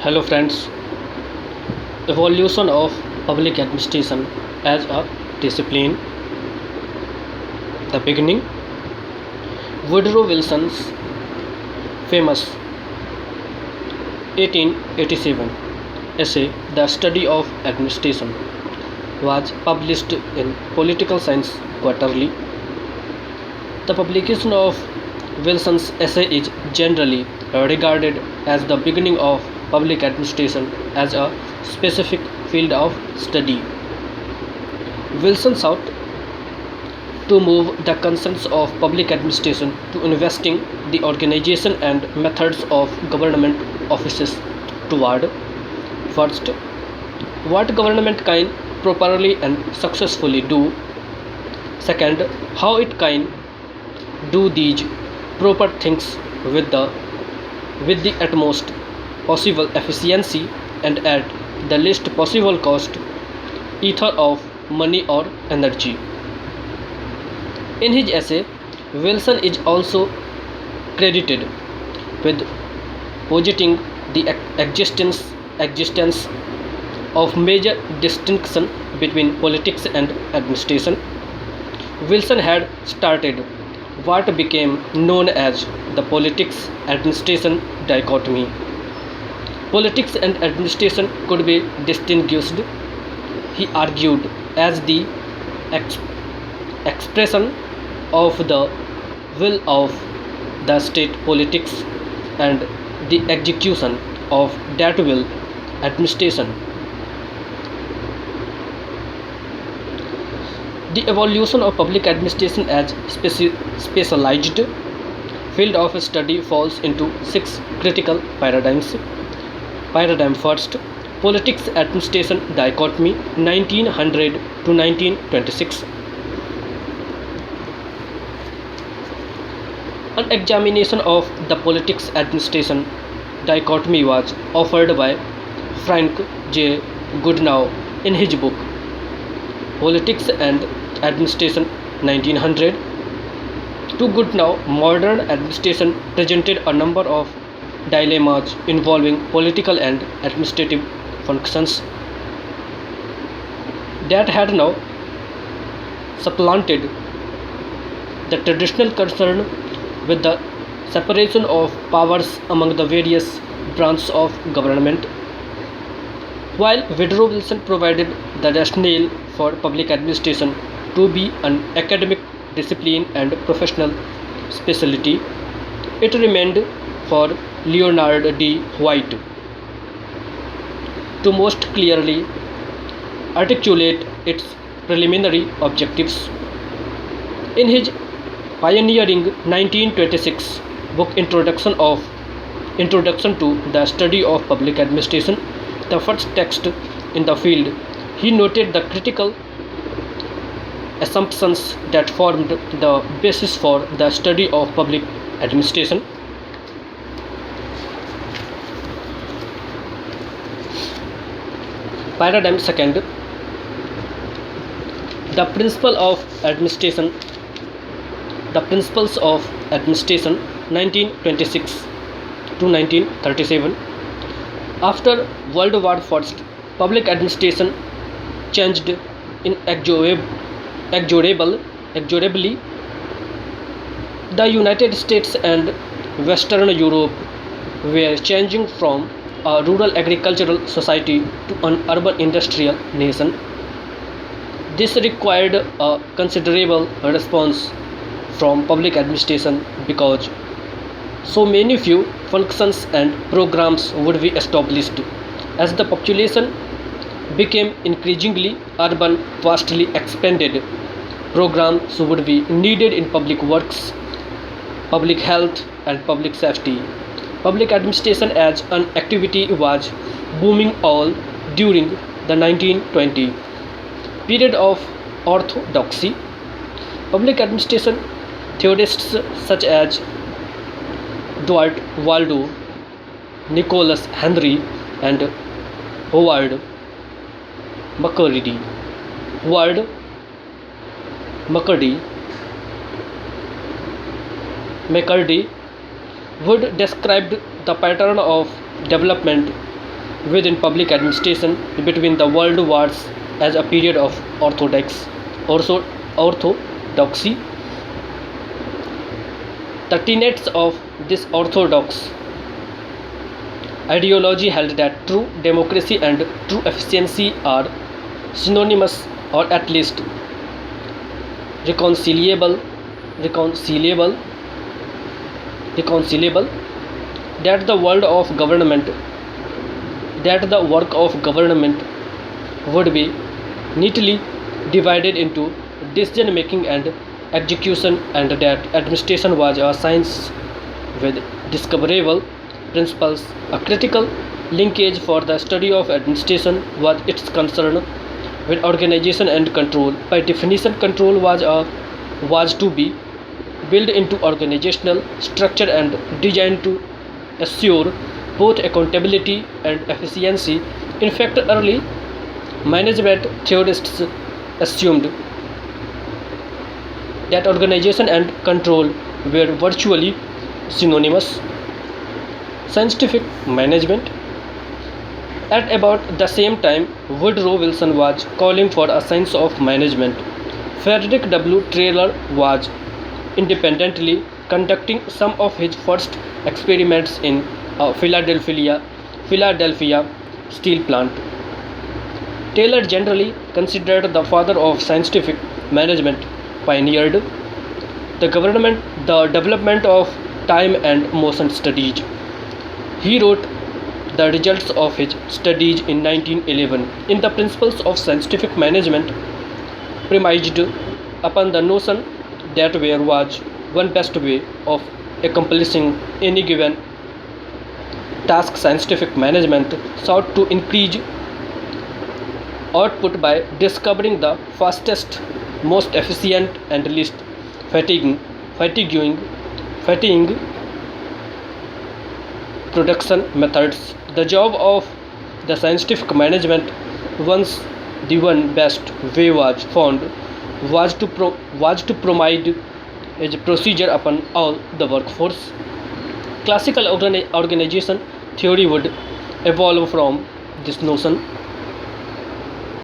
Hello friends, evolution of public administration as a discipline. The beginning. Woodrow Wilson's famous 1887 essay The Study of Administration was published in Political Science Quarterly. The publication of Wilson's essay is generally regarded as the beginning of public administration as a specific field of study. Wilson sought to move the concerns of public administration to investing the organization and methods of government offices toward first, what government can properly and successfully do; second, how it can do these proper things with the utmost possible efficiency and at the least possible cost, either of money or energy. In his essay, Wilson is also credited with positing the existence of major distinction between politics and administration. Wilson had started what became known as the politics administration dichotomy. Politics and administration could be distinguished, he argued, as the ex- expression of the will of the state politics and the execution of that will administration. The evolution of public administration as specialized field of study falls into six critical paradigms. Paradigm first, politics administration dichotomy 1900 to 1926. An examination of the politics administration dichotomy was offered by Frank J. Goodnow in his book Politics and Administration 1900. To Goodnow, modern administration presented a number of dilemmas involving political and administrative functions that had now supplanted the traditional concern with the separation of powers among the various branches of government. While Woodrow Wilson provided the rationale for public administration to be an academic discipline and professional specialty, it remained for Leonard D. White to most clearly articulate its preliminary objectives. In his pioneering 1926 book Introduction to the Study of Public Administration, the first text in the field, he noted the critical assumptions that formed the basis for the study of public administration. Paradigm second, the principle of administration. The principles of administration 1926 to 1937. After World War I, public administration changed inexorably. The United States and Western Europe were changing from a rural agricultural society to an urban industrial nation. This required a considerable response from public administration because so many few functions and programs would be established. As the population became increasingly urban, vastly expanded, programs would be needed in public works, public health, and public safety. Public administration as an activity was booming all during the 1920 period of orthodoxy. Public administration theorists such as Dwight Waldo, Nicholas Henry, and Howard McCurdy Howard McCurdy would describe the pattern of development within public administration between the world wars as a period of orthodoxy. The tenets of this orthodox ideology held that true democracy and true efficiency are synonymous, or at least reconcilable, reconcilable, reconcilable. That the world of government, that the work of government would be neatly divided into decision making and execution, and that administration was a science with discoverable principles. A critical linkage for the study of administration was its concern with organization and control. By definition, control was to be built into organizational structure and designed to assure both accountability and efficiency. In fact, early management theorists assumed that organization and control were virtually synonymous. Scientific management. At about the same time, Woodrow Wilson was calling for a science of management. Frederick W. Taylor was independently conducting some of his first experiments in a Philadelphia steel plant. Taylor, generally considered the father of scientific management, pioneered the development of time and motion studies. He wrote the results of his studies in 1911. In the principles of scientific management, premised upon the notion that there was one best way of accomplishing any given task. Scientific management sought to increase output by discovering the fastest, most efficient, and least fatiguing production methods. The job of the scientific management, once the one best way was found, was to provide a procedure upon all the workforce. Classical organization theory would evolve from this notion.